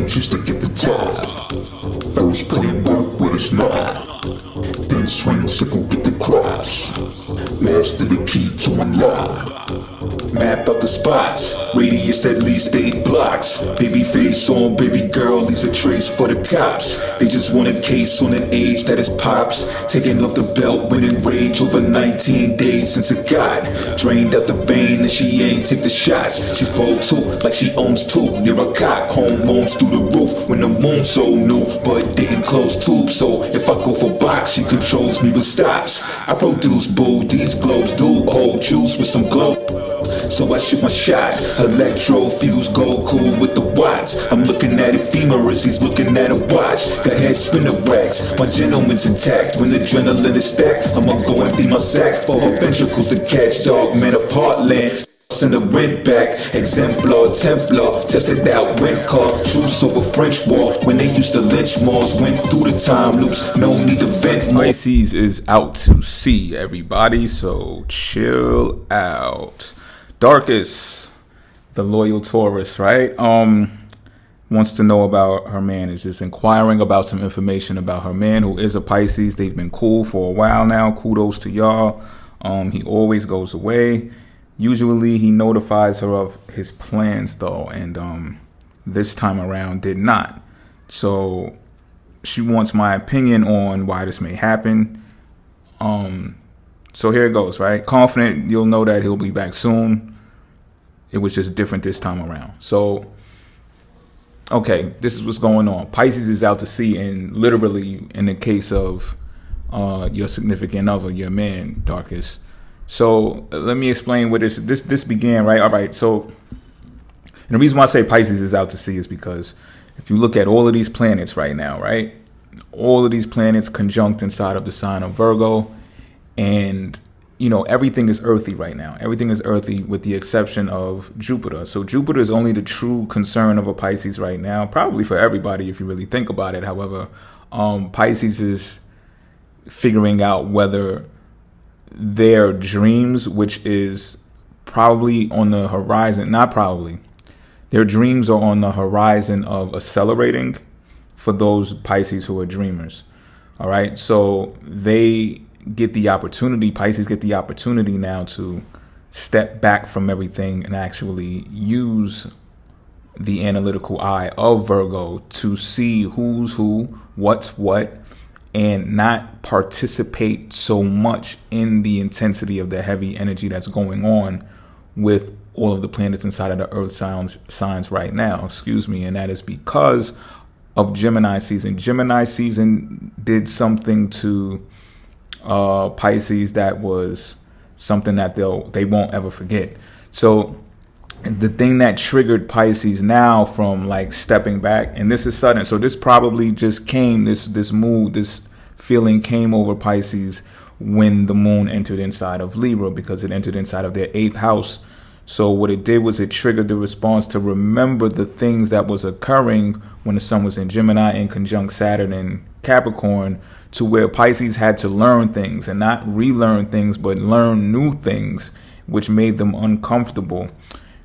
things just to get the top. First put it work when it's not. Then swing sickle get the cross. Master the key to unlock. Map out the spots, radius at least 8 blocks. Baby face on baby girl leaves a trace for the cops. They just want a case on an age that is pops. Taking off the belt, winning rage over 19 days since it got drained out the vein and she ain't take the shots. She's bold too, like she owns two. Near a cot, hormones through the roof when the moon's so new, but didn't close tube. So if I go for box, she controls me with stops. I produce boo, these globes do hold juice with some glow. So I shoot my shot, electro fuse, go cool with the watts. I'm looking at ephemeras, he's looking at a watch. Go ahead, spin the racks, my gentleman's intact. When adrenaline is stacked, I'ma go empty my sack for her ventricles to catch. Dog man of heartland, send the rent back. Exemplar, Templar, tested out rent car. Truce over French wall, when they used to lynch malls. Went through the time loops, no need to vent more. Pisces is out to sea, everybody, so chill out. Darkest, the loyal Taurus, right? Wants to know about her man, is just inquiring about some information about her man, who is a Pisces. They've been cool for a while now. Kudos to y'all. He always goes away. Usually he notifies her of his plans though, and this time around did not. So she wants my opinion on why this may happen. So here it goes, right? Confident you'll know that he'll be back soon. It was just different this time around. So, okay, this is what's going on. Pisces is out to sea, and literally in the case of your significant other, your man, Darkest. So let me explain where this began, right? All right, so and the reason why I say Pisces is out to sea is because if you look at all of these planets right now, right? All of these planets conjunct inside of the sign of Virgo, and you know, everything is earthy right now. Everything is earthy with the exception of Jupiter. So Jupiter is only the true concern of a Pisces right now, probably for everybody if you really think about it. However, Pisces is figuring out whether their dreams, which is probably on the horizon, not probably, their dreams are on the horizon of accelerating for those Pisces who are dreamers. All right. So they get the opportunity, Pisces get the opportunity now to step back from everything and actually use the analytical eye of Virgo to see who's who, what's what, and not participate so much in the intensity of the heavy energy that's going on with all of the planets inside of the earth signs right now, and that is because of Gemini season. Gemini season did something to Pisces that was something that they won't ever forget. So the thing that triggered Pisces now from like stepping back, and this is sudden, so this probably just came, this mood, this feeling came over Pisces when the moon entered inside of Libra, because it entered inside of their 8th house. So what it did was it triggered the response to remember the things that was occurring when the sun was in Gemini in conjunct Saturn and Capricorn, to where Pisces had to learn things, and not relearn things, but learn new things, which made them uncomfortable.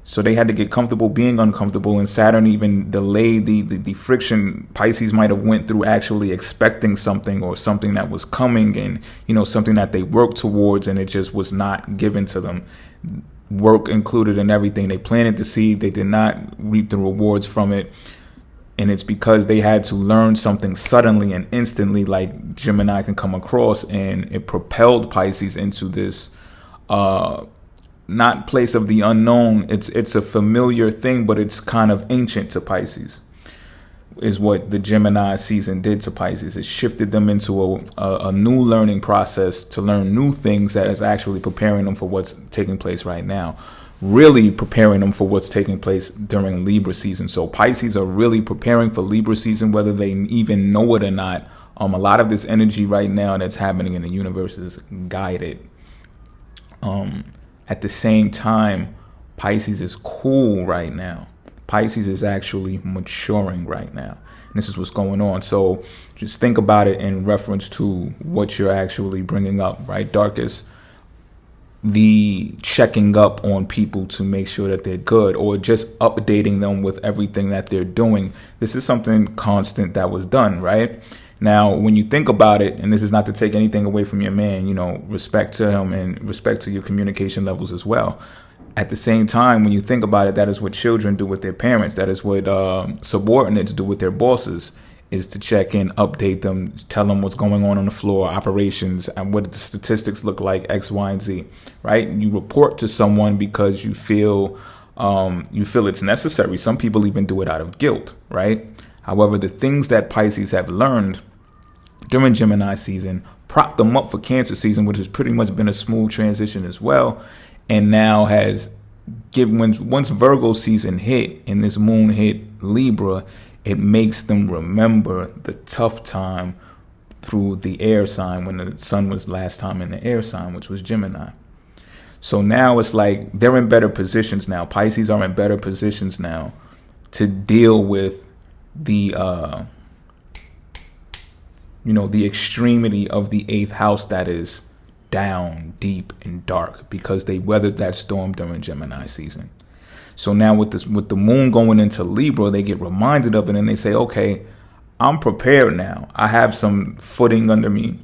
So they had to get comfortable being uncomfortable, and Saturn even delayed the friction Pisces might have went through actually expecting something, or something that was coming, and something that they worked towards, and it just was not given to them. Work included in everything. They planted the seed, they did not reap the rewards from it. And it's because they had to learn something suddenly and instantly, like Gemini can come across, and it propelled Pisces into this not place of the unknown. It's a familiar thing, but it's kind of ancient to Pisces, is what the Gemini season did to Pisces. It shifted them into a new learning process to learn new things that is actually preparing them for what's taking place right now. Really preparing them for what's taking place during Libra season. So Pisces are really preparing for Libra season, whether they even know it or not. A lot of this energy right now that's happening in the universe is guided. At the same time, Pisces is cool right now. Pisces is actually maturing right now. And this is what's going on. So just think about it in reference to what you're actually bringing up, right? Darkest, the checking up on people to make sure that they're good, or just updating them with everything that they're doing. This is something constant that was done, right? Now, when you think about it, and this is not to take anything away from your man, respect to him and respect to your communication levels as well. At the same time, when you think about it, that is what children do with their parents. That is what subordinates do with their bosses, is to check in, update them, tell them what's going on the floor, operations, and what the statistics look like, X, Y, and Z, right? You report to someone because you feel it's necessary. Some people even do it out of guilt, right? However, the things that Pisces have learned during Gemini season prop them up for Cancer season, which has pretty much been a smooth transition as well. And now has given, once Virgo season hit and this moon hit Libra, it makes them remember the tough time through the air sign when the sun was last time in the air sign, which was Gemini. So now it's like they're in better positions now. Pisces are in better positions now to deal with the the extremity of the 8th house that is down, deep, and dark, because they weathered that storm during Gemini season. So now with the moon going into Libra, they get reminded of it and they say, okay, I'm prepared now. I have some footing under me.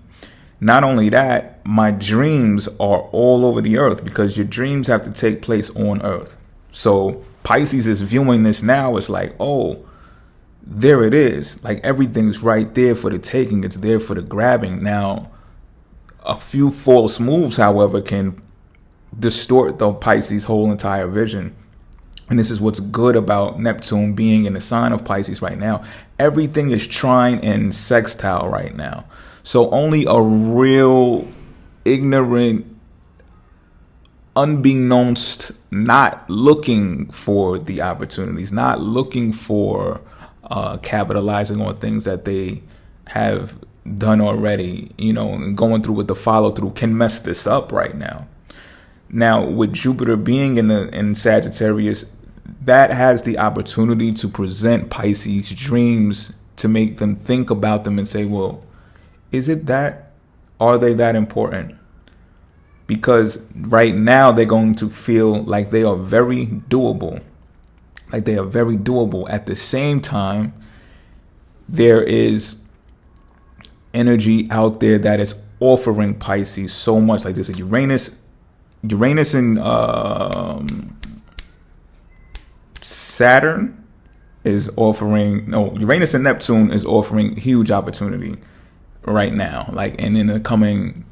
Not only that, my dreams are all over the earth, because your dreams have to take place on earth. So Pisces is viewing this now as like, oh, there it is. Like, everything's right there for the taking. It's there for the grabbing. Now, a few false moves, however, can distort the Pisces' whole entire vision. And this is what's good about Neptune being in the sign of Pisces right now. Everything is trine and sextile right now. So only a real ignorant, unbeknownst, not looking for the opportunities, not looking for capitalizing on things that they have done already, and going through with the follow through, can mess this up right now. Now, with Jupiter being in Sagittarius, that has the opportunity to present Pisces dreams, to make them think about them and say, well, is it that? Are they that important? Because right now they're going to feel like they are very doable. At the same time, there is energy out there that is offering Pisces so much. Like, there's a Uranus and Saturn is offering, Uranus and Neptune is offering huge opportunity right now, like, and in the coming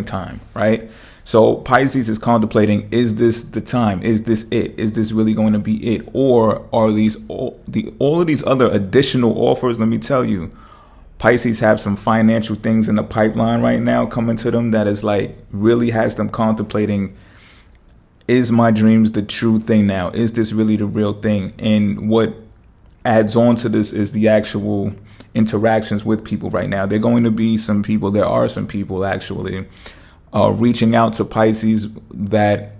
time, right? So Pisces is contemplating, is this the time? Is this it? Is this really going to be it? Or are all of these other additional offers? Let me tell you, Pisces have some financial things in the pipeline right now coming to them that is like, really has them contemplating, is my dreams the true thing now? Is this really the real thing? And what adds on to this is the actual interactions with people right now. There are some people actually reaching out to Pisces that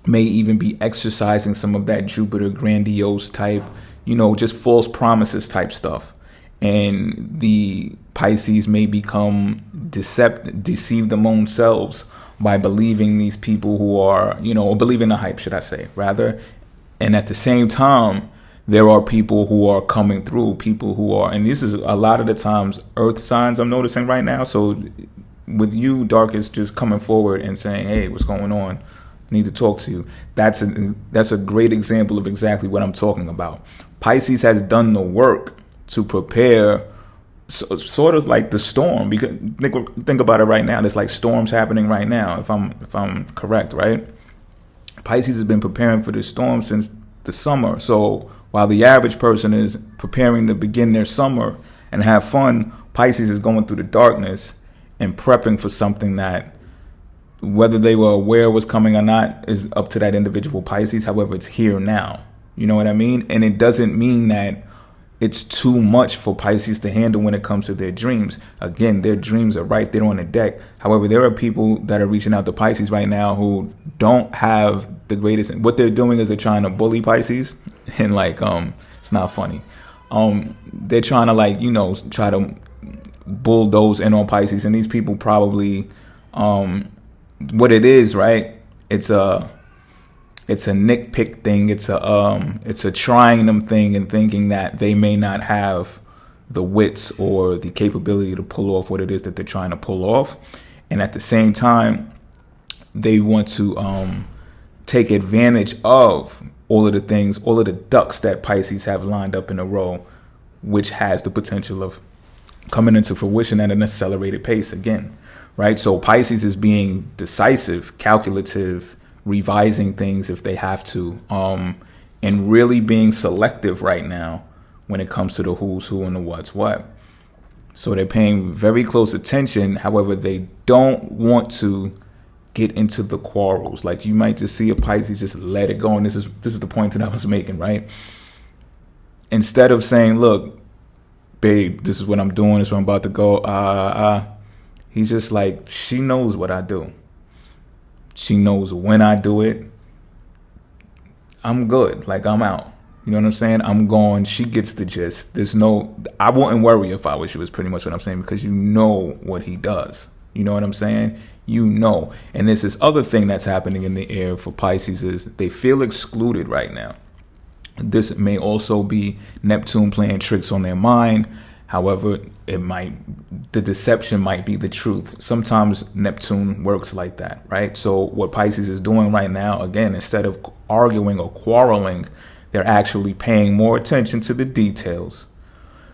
may even be exercising some of that Jupiter grandiose type, just false promises type stuff. And the Pisces may become deceive them own selves by believing these people who are, or believing the hype, should I say, rather. And at the same time, there are people who are coming through, and this is a lot of the times earth signs I'm noticing right now. So with you, Dark, is just coming forward and saying, hey, what's going on? I need to talk to you. That's a great example of exactly what I'm talking about. Pisces has done the work to prepare, sort of like the storm. Because think about it right now. There's like storms happening right now, if I'm correct, right? Pisces has been preparing for this storm since the summer. So while the average person is preparing to begin their summer and have fun, Pisces is going through the darkness and prepping for something that, whether they were aware was coming or not, is up to that individual Pisces. However, it's here now. You know what I mean? And it doesn't mean that it's too much for Pisces to handle when it comes to their dreams. Again, their dreams are right there on the deck. However, there are people that are reaching out to Pisces right now who don't have the greatest. What they're doing is they're trying to bully Pisces, and it's not funny. They're trying to try to bulldoze in on Pisces, and these people probably what it is, right? it's a nitpick thing. It's a trying them thing and thinking that they may not have the wits or the capability to pull off what it is that they're trying to pull off. And at the same time, they want to take advantage of all of the things, all of the ducks that Pisces have lined up in a row, which has the potential of coming into fruition at an accelerated pace again, right? So Pisces is being decisive, calculative, revising things if they have to, and really being selective right now when it comes to the who's who and the what's what. So they're paying very close attention. However, they don't want to get into the quarrels. Like you might just see a Pisces just let it go. And this is the point that I was making, right? Instead of saying, look, babe, this is what I'm doing. This is where I'm about to go. He's just like, she knows what I do. She knows when I do it. I'm good. Like I'm out. You know what I'm saying? I'm gone. She gets the gist. I wouldn't worry if I was you, is pretty much what I'm saying, because you know what he does. You know what I'm saying? You know. And there's this other thing that's happening in the air for Pisces is they feel excluded right now. This may also be Neptune playing tricks on their mind. However, the deception might be the truth. Sometimes Neptune works like that, right? So what Pisces is doing right now, again, instead of arguing or quarreling, they're actually paying more attention to the details,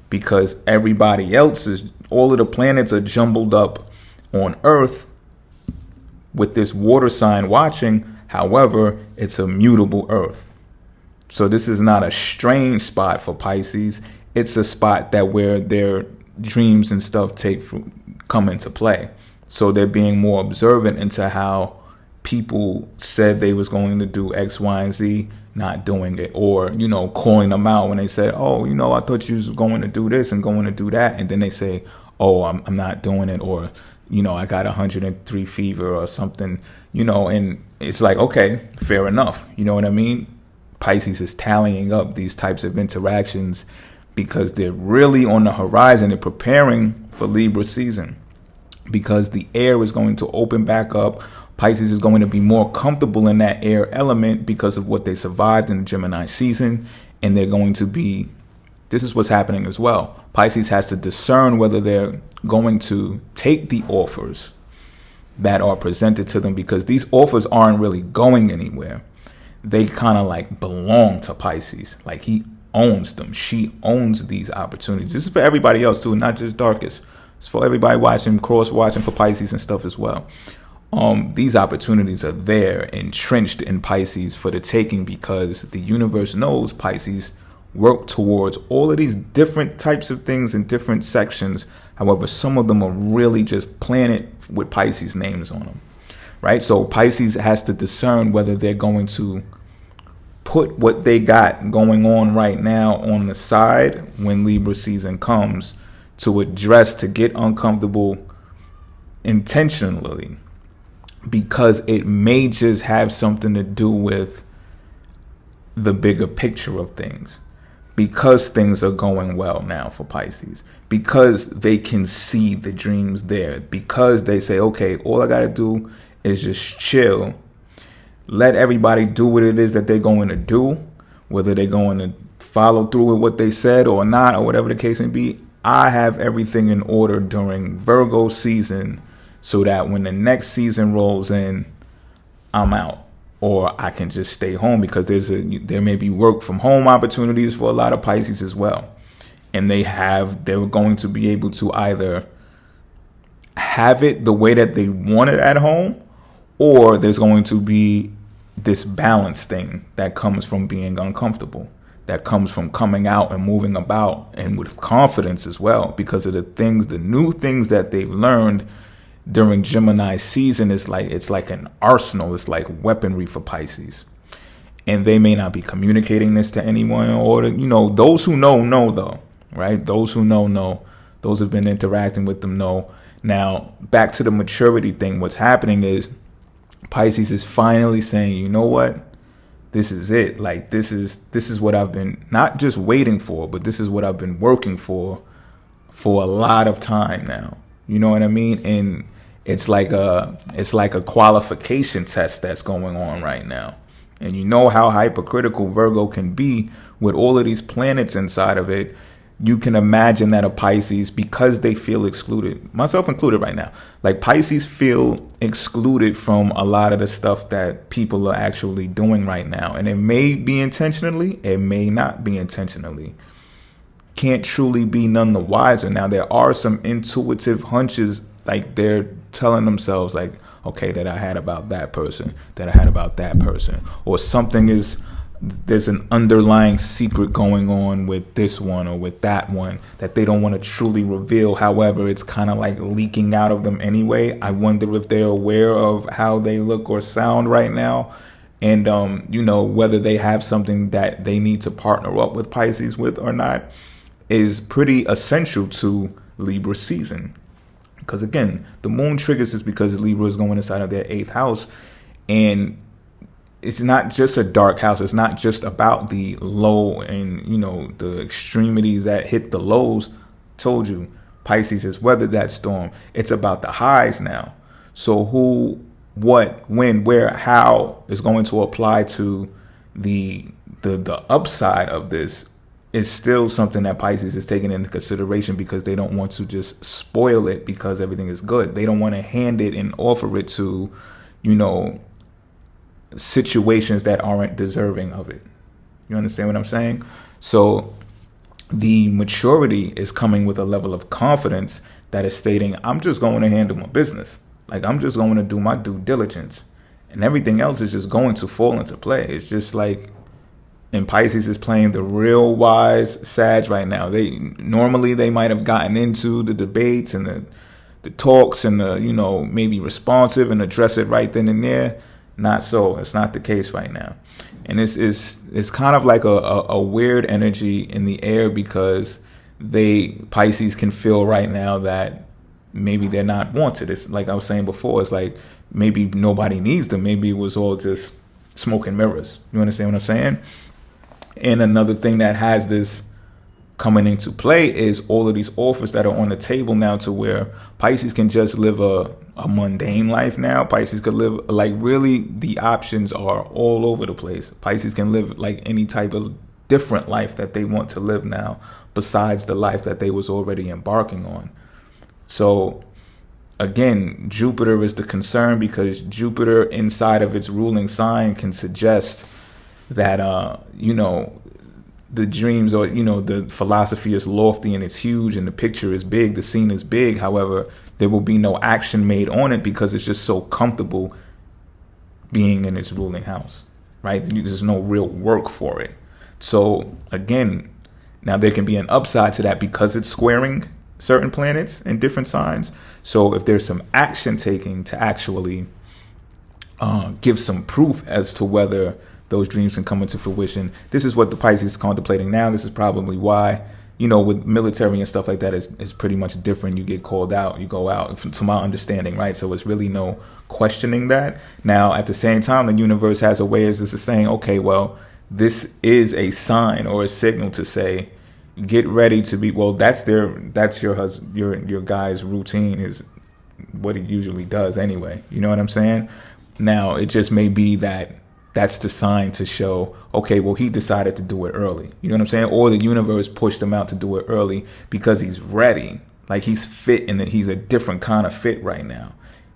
because everybody else all of the planets are jumbled up on Earth with this water sign watching. However, it's a mutable Earth. So this is not a strange spot for Pisces. It's a spot where their dreams and stuff come into play. So they're being more observant into how people said they was going to do X, Y, and Z, not doing it, or, calling them out when they said, oh, I thought you was going to do this and going to do that. And then they say, oh, I'm not doing it. Or, I got 103 fever or something, and it's like, okay, fair enough. You know what I mean? Pisces is tallying up these types of interactions because they're really on the horizon. They're preparing for Libra season, because the air is going to open back up. Pisces is going to be more comfortable in that air element because of what they survived in the Gemini season. And they're going to be, this is what's happening as well. Pisces has to discern whether they're going to take the offers that are presented to them, because these offers aren't really going anywhere. They kind of like belong to Pisces. Like he owns them. She owns these opportunities. This is for everybody else too, not just Darkest. It's for everybody watching, cross watching for Pisces and stuff as well. These opportunities are there, entrenched in Pisces for the taking, because the universe knows Pisces work towards all of these different types of things in different sections. However, some of them are really just planet with Pisces names on them, right? So Pisces has to discern whether they're going to put what they got going on right now on the side when Libra season comes, to get uncomfortable intentionally, because it may just have something to do with the bigger picture of things, because things are going well now for Pisces, because they can see the dreams there, because they say, okay, all I got to do is just chill, let everybody do what it is that they're going to do, whether they're going to follow through with what they said or not, or whatever the case may be. I have everything in order during Virgo season, so that when the next season rolls in, I'm out, or I can just stay home, because there may be work from home opportunities for a lot of Pisces as well. And they're going to be able to either have it the way that they want it at home, or there's going to be this balance thing that comes from being uncomfortable, that comes from coming out and moving about, and with confidence as well, because of the new things that they've learned during Gemini season. It's like an arsenal. It's like weaponry for Pisces. And they may not be communicating this to anyone, or those who know though, right? Those who know. Those who've been interacting with them know. Now, back to the maturity thing. What's happening is Pisces is finally saying, you know what? This is it. Like, this is what I've been not just waiting for, but this is what I've been working for a lot of time now. You know what I mean? And It's like a qualification test that's going on right now. And you know how hypercritical Virgo can be with all of these planets inside of it. You can imagine that a Pisces, because they feel excluded, myself included right now, like Pisces feel excluded from a lot of the stuff that people are actually doing right now. And it may be intentionally, it may not be intentionally. Can't truly be none the wiser. Now, there are some intuitive hunches, like they're telling themselves like, okay, that I had about that person, that I had about that person, or there's an underlying secret going on with this one or with that one that they don't want to truly reveal. However, it's kind of like leaking out of them anyway. I wonder if they're aware of how they look or sound right now. And, whether they have something that they need to partner up with Pisces with or not is pretty essential to Libra season. Because again, the moon triggers this because Libra is going inside of their 8th house. And it's not just a dark house. It's not just about the low and, the extremities that hit the lows. Told you, Pisces has weathered that storm. It's about the highs now. So who, what, when, where, how is going to apply to the upside of this is still something that Pisces is taking into consideration, because they don't want to just spoil it because everything is good. They don't want to hand it and offer it to, situations that aren't deserving of it. You understand what I'm saying? So the maturity is coming with a level of confidence that is stating, I'm just going to handle my business. Like, I'm just going to do my due diligence, and everything else is just going to fall into play. It's just like, and Pisces is playing the real wise Sag right now. They might have gotten into the debates and the talks and maybe responsive and address it right then and there. Not so. It's not the case right now. And it's kind of like a weird energy in the air, because Pisces can feel right now that maybe they're not wanted. It's like I was saying before, it's like maybe nobody needs them. Maybe it was all just smoke and mirrors. You understand what I'm saying? And another thing that has this coming into play is all of these offers that are on the table now, to where Pisces can just live a mundane life now. Pisces could live, like, really the options are all over the place. Pisces can live like any type of different life that they want to live now, besides the life that they was already embarking on. So again, Jupiter is the concern, because Jupiter inside of its ruling sign can suggest that the dreams, or the philosophy is lofty and it's huge and the picture is big, the scene is big. However, there will be no action made on it because it's just so comfortable being in its ruling house, right? There's no real work for it. So again, now there can be an upside to that because it's squaring certain planets in different signs. So if there's some action taking to actually give some proof as to whether those dreams can come into fruition, this is what the Pisces is contemplating now. This is probably why, with military and stuff like that, is pretty much different. You get called out, you go out, to my understanding, right? So it's really no questioning that. Now, at the same time, the universe has a way as this is saying, okay, well, this is a sign or a signal to say, get ready to be, well, that's your husband, your guy's routine is what he usually does anyway. You know what I'm saying? Now, it just may be that's the sign to show, okay, well, he decided to do it early. You know what I'm saying? Or the universe pushed him out to do it early because he's ready. Like, he's fit, and he's a different kind of fit right now.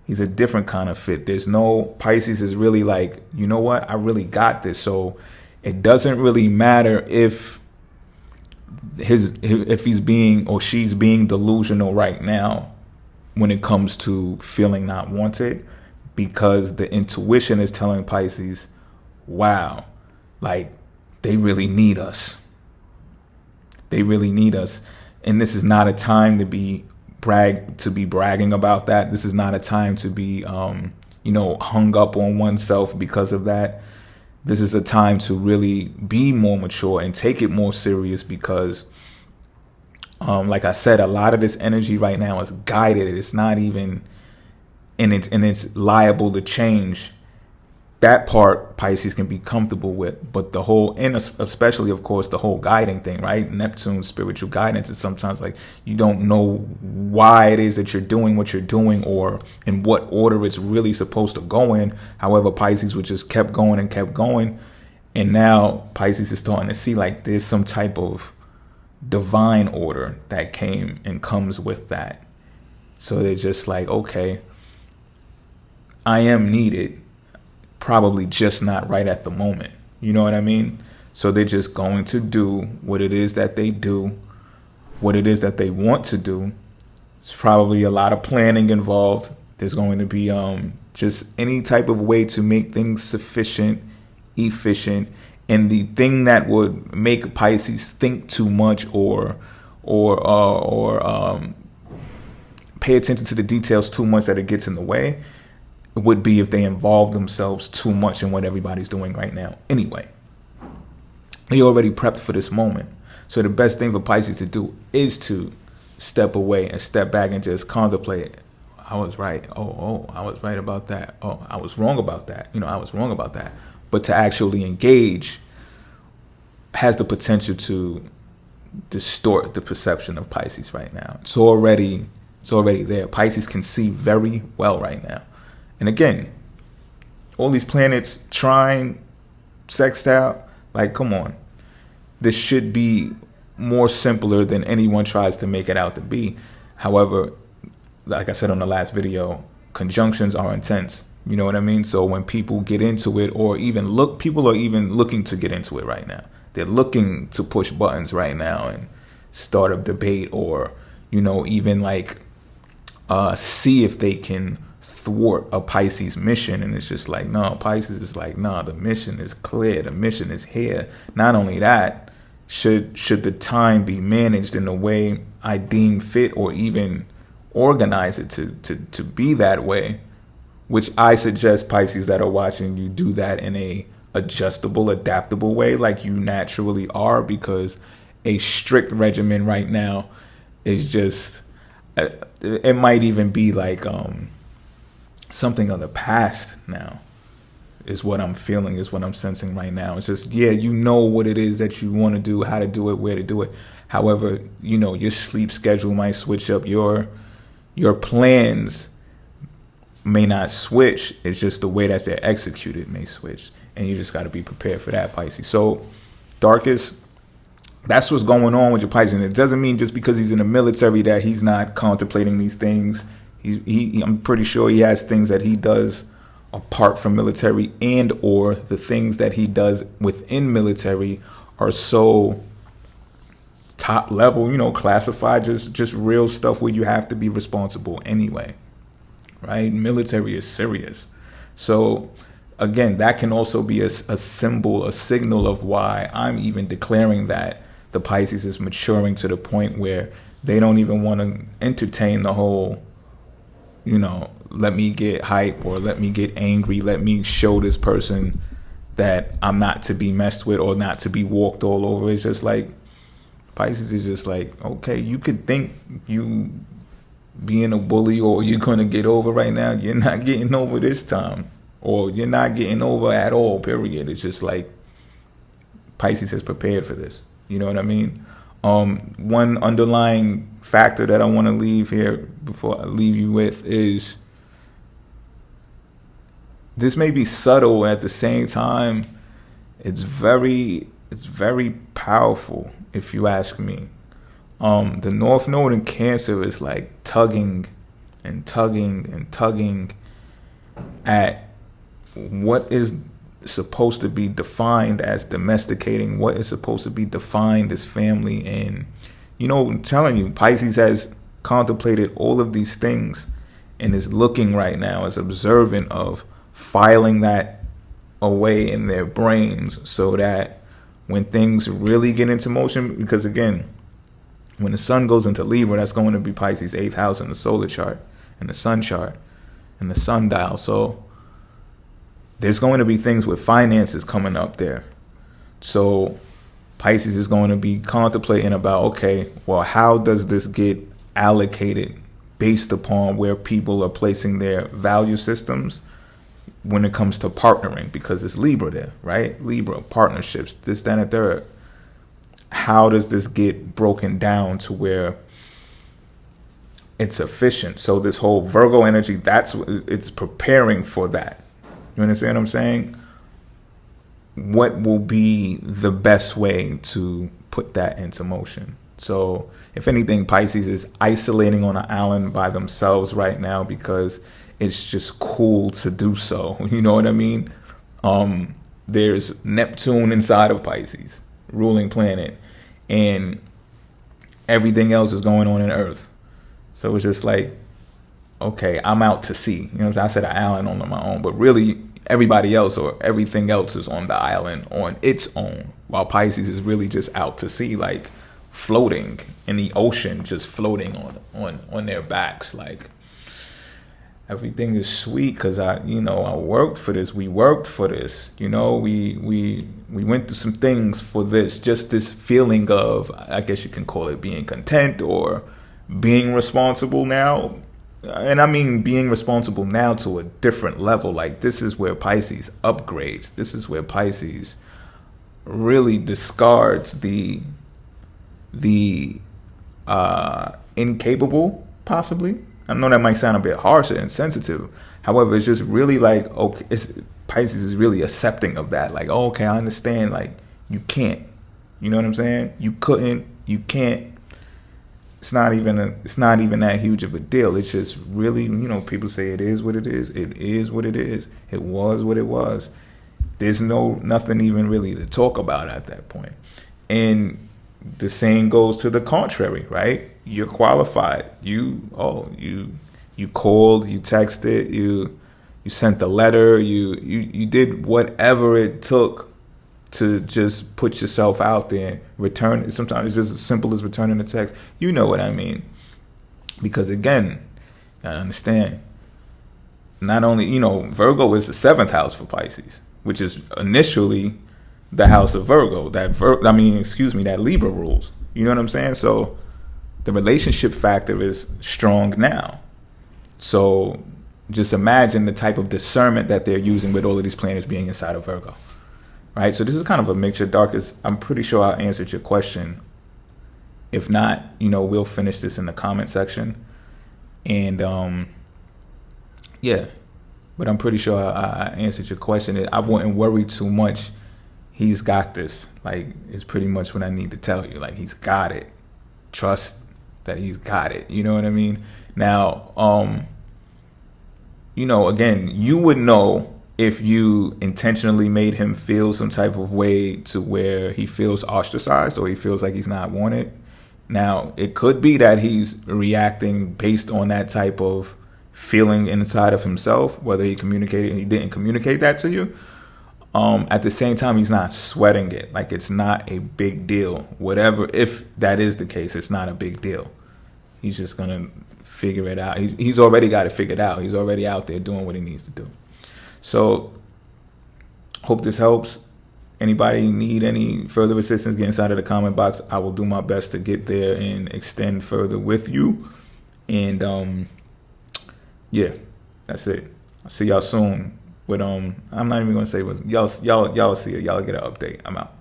He's a different kind of fit. There's no, Pisces is really like, you know what? I really got this. So it doesn't really matter if he's being or she's being delusional right now when it comes to feeling not wanted, because the intuition is telling Pisces, wow, like, they really need us. They really need us. And this is not a time to be bragging about that. This is not a time to be, hung up on oneself because of that. This is a time to really be more mature and take it more serious, because, like I said, a lot of this energy right now is guided. It's not even, and it's liable to change that part Pisces can be comfortable with, but the whole, and especially of course the whole guiding thing, right? Neptune's spiritual guidance is sometimes like you don't know why it is that you're doing what you're doing or in what order it's really supposed to go in. However, Pisces would just kept going and kept going, and now Pisces is starting to see like there's some type of divine order that came and comes with that. So they're just like, okay, I am needed, probably just not right at the moment. You know what I mean? So they're just going to do what it is that they do, what it is that they want to do. It's probably a lot of planning involved. There's going to be just any type of way to make things sufficient, efficient. And the thing that would make Pisces think too much or pay attention to the details too much that it gets in the way would be if they involve themselves too much in what everybody's doing right now. Anyway, they already prepped for this moment. So the best thing for Pisces to do is to step away and step back and just contemplate. I was right. Oh, I was right about that. Oh, I was wrong about that. I was wrong about that. But to actually engage has the potential to distort the perception of Pisces right now. It's already there. Pisces can see very well right now. And again, all these planets trine, sextile, like, come on. This should be more simpler than anyone tries to make it out to be. However, like I said on the last video, conjunctions are intense. You know what I mean? So when people get into it or people are even looking to get into it right now. They're looking to push buttons right now and start a debate or, even like see if they can thwart a Pisces mission. And it's just like, no, Pisces is like, no, the mission is clear. The mission is here. Not only that, should the time be managed in a way I deem fit or even organize it to be that way, which I suggest Pisces that are watching you do that in a adjustable, adaptable way like you naturally are, because a strict regimen right now is just, it might even be like something of the past now, is what I'm feeling, is what I'm sensing right now. It's just, yeah, you know what it is that you want to do, how to do it, where to do it. However, your sleep schedule might switch up. Your plans may not switch. It's just the way that they're executed may switch. And you just got to be prepared for that, Pisces. So, Darkest, that's what's going on with your Pisces. And it doesn't mean just because he's in the military that he's not contemplating these things. I'm pretty sure he has things that he does apart from military, and or the things that he does within military are so top level, classified, just real stuff where you have to be responsible anyway, right? Military is serious. So again, that can also be a symbol, a signal of why I'm even declaring that the Pisces is maturing to the point where they don't even want to entertain the whole, let me get hype or let me get angry. Let me show this person that I'm not to be messed with or not to be walked all over. It's just like, Pisces is just like, okay, you could think you being a bully or you're going to get over right now. You're not getting over this time, or you're not getting over at all, period. It's just like Pisces has prepared for this. You know what I mean? One underlying factor that I want to leave here before I leave you with is, this may be subtle, at the same time, it's very powerful, if you ask me. The North Node in Cancer is like tugging and tugging and tugging at what is supposed to be defined as domesticating, what is supposed to be defined as family. And, I'm telling you, Pisces has contemplated all of these things and is looking right now, is observant of filing that away in their brains so that when things really get into motion, because again, when the sun goes into Libra, that's going to be Pisces' 8th house in the solar chart and the sun chart and the sundial. So there's going to be things with finances coming up there. So Pisces is going to be contemplating about, okay, well, how does this get allocated based upon where people are placing their value systems? when it comes to partnering, because it's Libra there, right? Libra, partnerships, this, that, and the third. How does this get broken down to where it's efficient? So this whole Virgo energy, it's preparing for that. You understand what I'm saying? What will be the best way to put that into motion? So if anything, Pisces is isolating on an island by themselves right now because it's just cool to do so. You know what I mean? There's Neptune inside of Pisces, ruling planet, and everything else is going on in Earth. So it's just like, okay, I'm out to sea. You know what I'm saying? I said an island on my own, but really everybody else or everything else is on the island on its own, while Pisces is really just out to sea, like floating in the ocean, just floating on their backs. Like, everything is sweet because I worked for this. We worked for this. You know, we went through some things for this. Just this feeling of, I guess you can call it being content or being responsible now. And I mean being responsible now to a different level. Like, this is where Pisces upgrades. This is where Pisces really discards the incapable, possibly. I know that might sound a bit harsh and insensitive. However, it's just really like, okay, Pisces is really accepting of that. Like, oh, okay, I understand. Like, you can't. You know what I'm saying? You couldn't. You can't. It's not even that huge of a deal. It's just really, people say it is what it is. It is what it is. It was what it was. There's nothing even really to talk about at that point. And the same goes to the contrary, right? You're qualified. You called, you texted, you sent the letter, you did whatever it took to just put yourself out there. Return. Sometimes it's just as simple as returning a text. You know what I mean? Because again, I understand. Not only, Virgo is the 7th house for Pisces, which is initially the house of Virgo. That Libra rules. You know what I'm saying? So the relationship factor is strong now. So just imagine the type of discernment that they're using with all of these planets being inside of Virgo. Right? So this is kind of a mixture. Darkest, I'm pretty sure I answered your question. If not, we'll finish this in the comment section. And yeah, but I'm pretty sure I answered your question. I wouldn't worry too much. He's got this. Like, it's pretty much what I need to tell you. Like, he's got it. Trust that he's got it. You know what I mean? Now, again, you would know if you intentionally made him feel some type of way to where he feels ostracized or he feels like he's not wanted. Now, it could be that he's reacting based on that type of feeling inside of himself, whether he didn't communicate that to you. At the same time, he's not sweating it. Like, it's not a big deal. Whatever, if that is the case, it's not a big deal. He's just going to figure it out. He's already got it figured out. He's already out there doing what he needs to do. So, hope this helps. Anybody need any further assistance, get inside of the comment box. I will do my best to get there and extend further with you. And, yeah, that's it. I'll see y'all soon. But I'm not even gonna say what y'all see it. Y'all get an update. I'm out.